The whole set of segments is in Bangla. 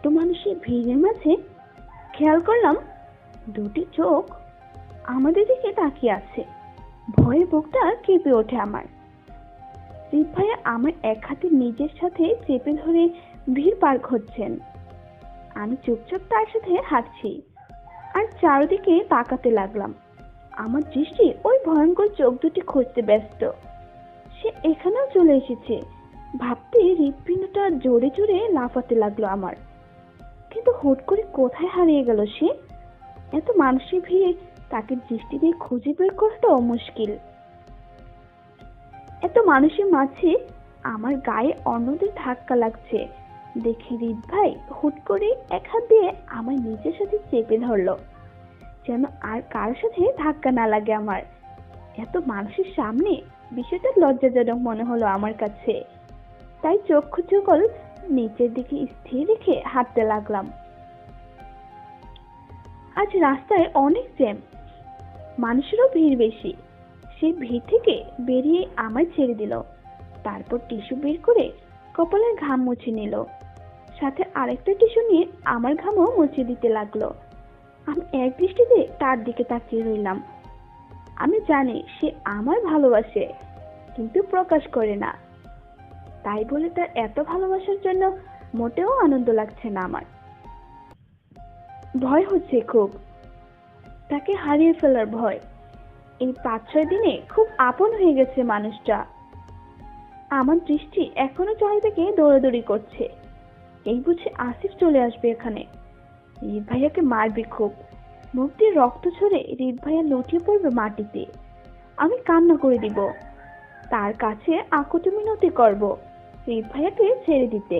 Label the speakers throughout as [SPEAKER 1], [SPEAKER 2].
[SPEAKER 1] এত মানুষের ভিড়ের মাঝে খেয়াল করলাম দুটি চোখ আমাদের দিকে তাকিয়ে আছে। ভয়ে বুকটা কেঁপে ওঠে আমার। রিত ভাইয়া আমার এক হাতে নিজের সাথে চেপে ধরে ভিড় পার করছেন। আমি চুপচাপ তার সাথে হাঁটছি আর চারদিকে তাকাতে লাগলাম। আমার দৃষ্টি ওই ভয়ঙ্কর চোখ দুটি খুঁজতে ব্যস্ত। সে এখানেও চলে এসেছে ভাবতে হৃৎপিণ্ডটা জোরে জোরে লাফাতে লাগলো আমার। কিন্তু হুট করে কোথায় হারিয়ে গেল সে? এত মানুষের ভিড়ে তাকে দৃষ্টি দিয়ে খুঁজে বের করাটাও মুশকিল। এত মানুষের মাঝে আমার গায়ে অন্যদের ধাক্কা লাগছে দেখে রিত ভাই হুট করে এক হাত দিয়ে আমার নিজের সাথে চেপে ধরলো, যেন আর কারোর সাথে ধাক্কা না লাগে আমার। এত মানুষের সামনে বিষয়টা লজ্জাজনক মনে হলো আমার কাছে, তাই চক্ষু যুগল নিচের দিকে স্থির রেখে হাঁটতে লাগলাম। আজ রাস্তায় অনেক জ্যাম, মানুষেরও ভিড় বেশি। সে ভিড় থেকে বেরিয়ে আমায় ছেড়ে দিল, তারপর টিস্যু বের করে কপালের ঘাম মুছে নিল, সাথে আরেকটা টিস্যু নিয়ে আমার ঘামও মুছে দিতে লাগলো। আমি এক দৃষ্টিতে তার দিকে তাকিয়ে রইলাম। আমি জানি সে আমায় ভালোবাসে, কিন্তু প্রকাশ করে না। তাই বলে তার এত ভালোবাসার জন্য মোটেও আনন্দ লাগছে না আমার। ভয় হচ্ছে খুব, তাকে হারিয়ে ফেলার ভয়। এই 5-6 দিনে খুব আপন হয়ে গেছে মানুষটা। আমার দৃষ্টি এখনো চারিদিকে দৌড়াদৌড়ি করছে। এই বুঝে আসিফ চলে আসবে এখানে, রিত ভাইয়াকে মারবে খুব। মুখ দিয়ে রক্ত ঝরে রিত ভাইয়া লুটিয়ে পড়বে মাটিতে। আমি কান্না করে দিব, তার কাছে আকুতি মিনতি করব রিত ভাইয়াকে ছেড়ে দিতে।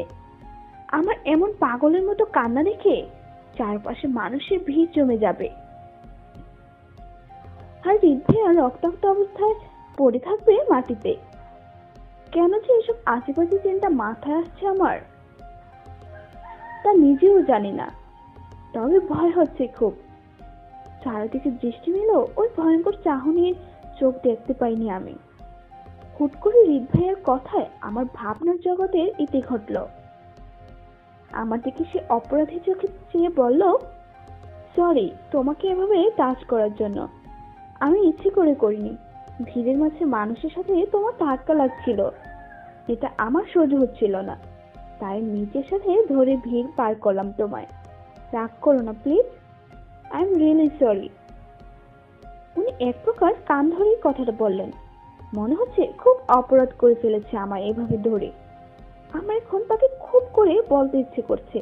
[SPEAKER 1] আমার এমন পাগলের মতো কান্না দেখে চারপাশে মানুষের ভিড় জমে যাবে, আর রিত ভাইয়া রক্তাক্ত অবস্থায় পড়ে থাকবে মাটিতে। কেন যে এসব আশেপাশে চিন্তা মাথায় আসছে আমার, তা নিজেও জানি না। তবে ভয় হচ্ছে খুব। চারিদিকে দৃষ্টি মেলেও ওই ভয়ঙ্কর চাহনির চোখ দেখতে পাইনি আমি। হুট করে রিত ভাইয়ের কথায় আমার ভাবনার জগতের ইতি ঘটল। আমার দিকে সে অপরাধী চোখে চেয়ে বলল, সরি তোমাকে এভাবে টাচ করার জন্য, আমি ইচ্ছে করে করিনি। ভিড়ের মাঝে মানুষের সাথে তোমার ধাক্কা লাগছিল, এটা আমার সহ্য হচ্ছিল না, তাই নিজের সাথে ধরে ভিড় পার করলাম তোমায়। রাগ করো না please, I am really sorry. উনি এক প্রকার কান ধরেই কথাটা বললেন। মনে হচ্ছে খুব অপরাধ করে ফেলেছে আমায় এভাবে ধরে। আমার এখন তাকে খুব করে বলতে ইচ্ছে করছে,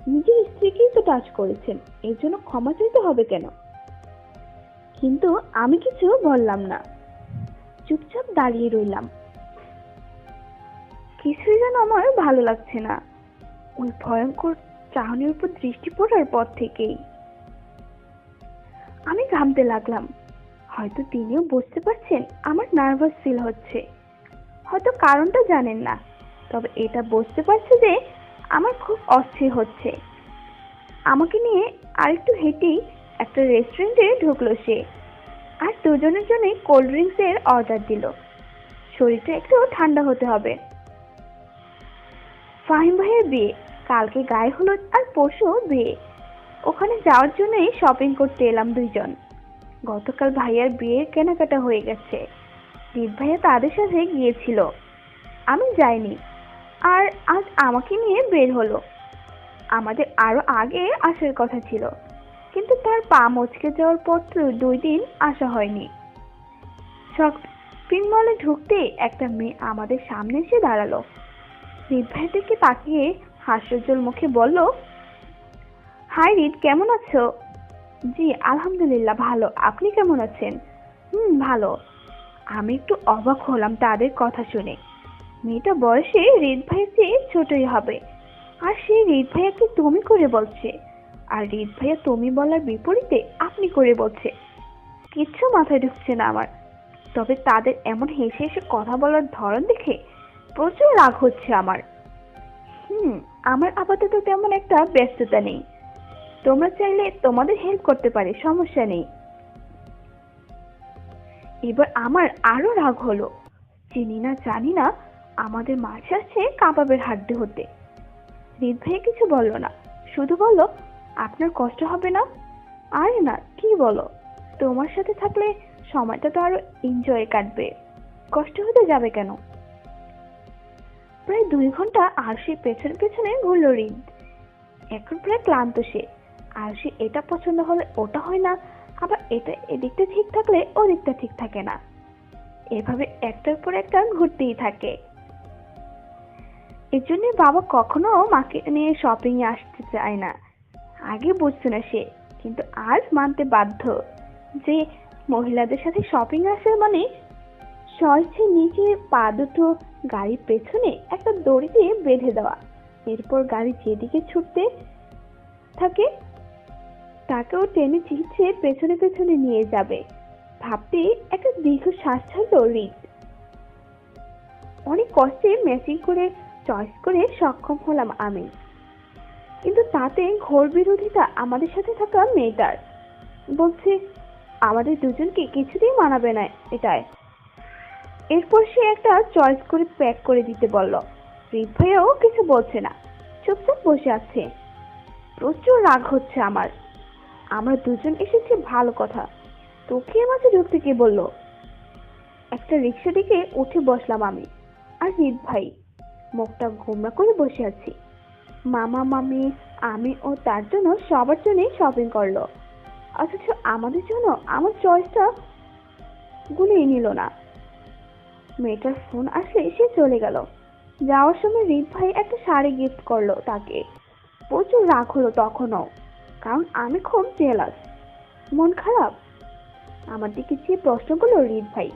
[SPEAKER 1] নিজের স্ত্রীকেই তো টাচ করেছেন, এর জন্য ক্ষমা চাইতে হবে কেন? কিন্তু আমি কিছু বললাম না, চুপচাপ দাঁড়িয়ে রইলাম। কিছুই যেন আমার ভালো লাগছে না ওই ভয়ঙ্কর চাহনির উপর দৃষ্টি পড়ার পর থেকেই। আমি ঘামতে লাগলাম। হয়তো তিনিও বুঝতে পারছেন আমার নার্ভাস ফিল হচ্ছে, হয়তো কারণটা জানেন না, তবে এটা বুঝতে পারছে যে আমার খুব অস্থির হচ্ছে। আমাকে নিয়ে আরেকটু হেঁটেই একটা রেস্টুরেন্টে ঢুকলো সে, আর দুজনের জন্যই কোল্ড ড্রিঙ্কস এর অর্ডার দিল। শরীরটা একটু ঠান্ডা হতে হবে। ফাহিম ভাইয়ের বিয়ে, কালকে গায়ে হলুদ আর পরশু বিয়ে। ওখানে যাওয়ার জন্যই শপিং করতে এলাম দুইজন। গতকাল ভাইয়ার বিয়ের কেনাকাটা হয়ে গেছে, রিত ভাইয়া তাদের সাথে গিয়েছিল, আমি যাইনি। আর আজ আমাকে নিয়ে বের হলো। আমাদের আরো আগে আসার কথা ছিল, কিন্তু তার পা মচকে যাওয়ার পর তো 2 দিন আসা হয়নি। শপিং মলে ঢুকতে একটা মেয়ে আমাদের সামনে এসে দাঁড়ালো। রিত ভাইয়ের দিকে তাকিয়ে হাস্যোজ্জ্বল মুখে বলল, হাই রিত, কেমন আছো? জি আলহামদুলিল্লাহ ভালো, আপনি কেমন আছেন? ভালো। আমি একটু অবাক হলাম তাদের কথা শুনে। মেয়েটা বয়সে রিত ভাইয়ের চেয়ে ছোটই হবে, আর সে রিত ভাইয়াকে তুমি করে বলছে, আর রিত ভাইয়া তুমি বলার বিপরীতে আপনি করে বলছে। কিচ্ছু মাথায় ঢুকছে না আমার। তবে তাদের এমন হেসে হেসে কথা বলার ধরন দেখে প্রচুর রাগ হচ্ছে আমার। আমার আপাতত তেমন একটা ব্যস্ততা নেই, তোমরা চাইলে তোমাদের হেল্প করতে পারে, সমস্যা নেই। এবার আমার আরো রাগ হলো। চিনি না জানি না আমাদের মাঝে আছে কাবাবের হাড্ডি হতে। রিত ভাইয়া কিছু বলল না, শুধু বলল, আপনার কষ্ট হবে না? আরে না, কি বলো, তোমার সাথে থাকলে সময়টা তো আরো এনজয় কাটবে, কষ্ট হতে যাবে কেন? প্রায় 2 ঘন্টা আরশির পেছনে পেছনে ঘুরল রিদ। এখন প্রায় ক্লান্ত সে। আরশি এটা পছন্দ হলে ওটা হয় না, আবার এটা এদিকটা ঠিক থাকলে ওদিকটা ঠিক থাকে না। এভাবে একটার পর একটা ঘুরতেই থাকে। এর জন্য বাবা কখনো মাকে নিয়ে শপিং এ আসতে চায় না। আগে বুঝতো না সে, কিন্তু আজ মানতে বাধ্য যে মহিলাদের সাথে শপিং আসে মানে সহজে নিজের পা দুটো গাড়ির পেছনে একটা দড়ি দিয়ে বেঁধে দেওয়া, এরপর গাড়ি যেদিকে ছুটতে থাকে তাকেও টেনে ছিঁচে পেছনে পেছনে নিয়ে যাবে। ভাবতে একটা দীর্ঘ শ্বাস ছাড়লো রিদ। অনেক কষ্টে ম্যাচিং করে চয়েস করে সক্ষম হলাম আমি, কিন্তু তাতে ঘোর বিরোধিতা আমাদের সাথে থাকা মেয়েটার। বলছে আমাদের দুজনকে কিছুতেই মানাবে না এটায়। এরপর সে একটা চয়েস করে প্যাক করে দিতে বলল। রিদ ভাইয়াও কিছু বলছে না, চুপচাপ বসে আছে। প্রচুর রাগ হচ্ছে আমার। আমরা দুজন এসেছি ভালো কথা, তোকে এর মাঝে ঢুকতে কে বললো? একটা রিক্সা দিকে উঠে বসলাম আমি আর রিদ ভাই মুখটা গোমরা করে বসে আছি। মামা মামি আমি ও তার জন্য সবার জন্যই শপিং করলো, অথচ আমাদের জন্য আমার চয়েসটা গুলিয়ে নিল না। মেয়েটার ফোন আসলে সে চলে গেল। যাওয়ার সময় রিদ ভাই একটা শাড়ি গিফট করলো তাকে। প্রচুর রাগ হলো তখনও, কারণ আমি খুব জেলাস। মন খারাপ? আমার দিকে চেয়ে প্রশ্ন করলো রিদ ভাই।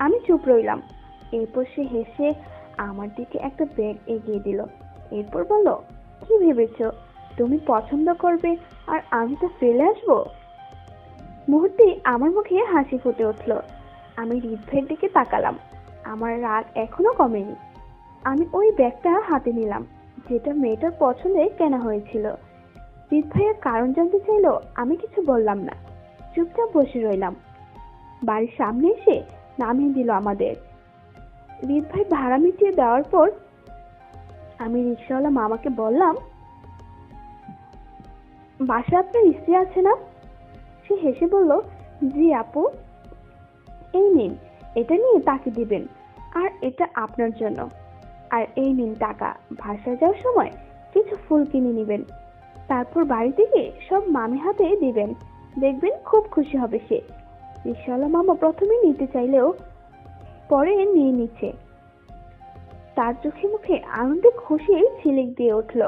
[SPEAKER 1] আমি চুপ রইলাম। এরপর সে হেসে আমার দিকে একটা ব্যাগ এগিয়ে দিল। এরপর বলল, কি ভেবেছো তুমি পছন্দ করবে আর আমি তো ফেলে আসবো? মুহূর্তে আমার মুখে হাসি ফুটে উঠলো। আমি রিদ ভাইয়ের দিকে তাকালাম। আমার রাগ এখনো কমেনি। আমি ওই ব্যাগটা হাতে নিলাম, যেটা মেয়েটার পছন্দে কেনা হয়েছিল। রিদ ভাইয়ের কারণ জানতে চাইলো, আমি কিছু বললাম না, চুপচাপ বসে রইলাম। বাড়ির সামনে এসে নামিয়ে দিল আমাদের। রিদ ভাই ভাড়া মিটিয়ে দেওয়ার পর আমি রিক্সাওয়ালা মামাকে বললাম, বাসায় আপনার স্ত্রী আছে না? সে হেসে বলল, জি আপু। এই নিন, এটা নিয়ে তাকে দিবেন, আর এটা আপনার জন্য। আর এই নিন টাকা, বাসায় যাওয়ার সময় কিছু ফুল কিনে নিবেন। তারপর বাড়ি থেকে সব মামি হাতে দিবেন, দেখবেন খুব খুশি হবে সে। রিক্সাওয়ালা মামা প্রথমে নিতে চাইলেও পরে নিয়ে নিচ্ছে। তার চোখে মুখে আনন্দে খুশি ঝিলিক দিয়ে উঠল।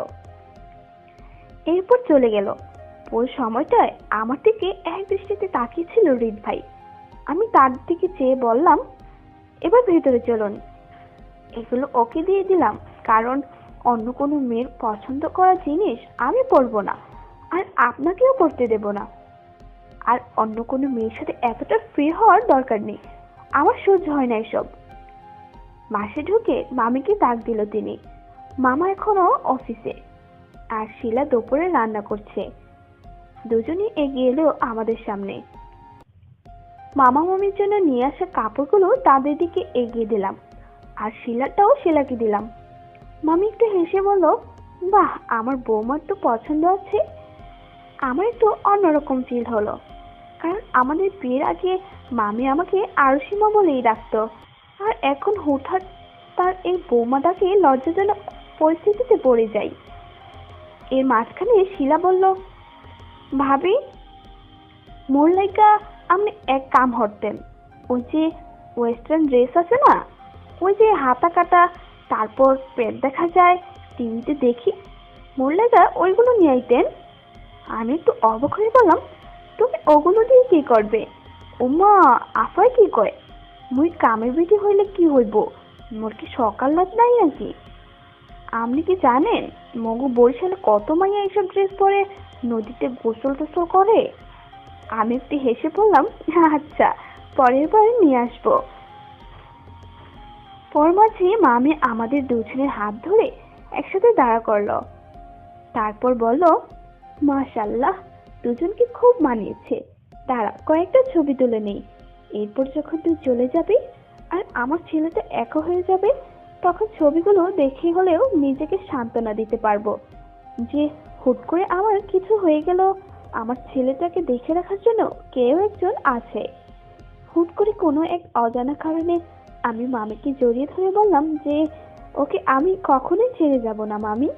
[SPEAKER 1] এরপর চলে গেল। ওই সময়টায় আমার দিকে এক দৃষ্টিতে তাকিয়েছিল রিদ ভাই। আমি তার দিকে চেয়ে বললাম, এবার ভেতরে চলুন। এগুলো ওকে দিয়ে দিলাম, কারণ অন্য কোনো মেয়ের পছন্দ করা জিনিস আমি পরবো না, আর আপনাকেও পরতে দেব না। আর অন্য কোনো মেয়ের সাথে এতটা ফ্রি হওয়ার দরকার নেই, আমার সহ্য হয় না এসব। মাসে ঢুকে মামিকে ডাক দিল তিনি। মামা এখনো অফিসে, আর শিলা দুপুরে রান্না করছে। দুজনই এগিয়ে এলো আমাদের সামনে। মামা মামির জন্য নিয়ে আসা কাপড়গুলো তাদের দিকে এগিয়ে দিলাম, আর শিলাটাও শিলাকে দিলাম। মামি একটু হেসে বলল, বাহ, আমার বৌমার তো পছন্দ আছে। আমার একটু অন্যরকম ফিল হলো, কারণ আমাদের বিয়ের আগে মামি আমাকে আরশিমা বলেই ডাকতো, আর এখন হুটহাট তার এই বৌমা ডাকে লজ্জাজনক পরিস্থিতিতে পড়ে যাই। এর মাঝখানে শিলা বলল, ভাবি, মোর লাইগা আপনি এক কাম হরতেন। ওই যে ওয়েস্টার্ন ড্রেস আছে না, ওই যে হাতা কাটা, তারপর পেট দেখা যায়, টিভিতে দেখি, মোর লাইগা ওইগুলো নিয়ে আইতেন। আমি একটু অবাক হয়ে বললাম, তুমি ওগুলো দিয়ে কি করবে? ওমা, আফাই কি কয়? মুই কামের বেটি হইলে কি হইব? মোর কি সকাল রাত নাই নাকি? আপনি কি জানেন মগু বরিশালে কত মাইয়া এইসব ড্রেস পরে নদীতে গোসল টোসল করে? আমি একটু হেসে বললাম, আচ্ছা, পরের বার নিয়ে আসবো। পর মাঝে মামি আমাদের দুজনের হাত ধরে একসাথে দাঁড়া করলো। তারপর বলল, মাশাআল্লাহ, দুজনকে খুব মানিয়েছে। দাঁড়া, কয়েকটা ছবি তুলে নেই। এরপর যখন তুই চলে যাবি আর আমার ছেলেটা একা হয়ে যাবে, তখন ছবিগুলো দেখে হলেও নিজেকে সান্ত্বনা দিতে পারবো যে হুট করে আমার কিছু হয়ে গেল, আমার ছেলেটাকে দেখে রাখার জন্য কেউ একজন আছে। হুট করে কোনো এক অজানা কারণে আমি মামিকে জড়িয়ে ধরে বললাম যে ওকে আমি কখনোই ছেড়ে যাব না মামি।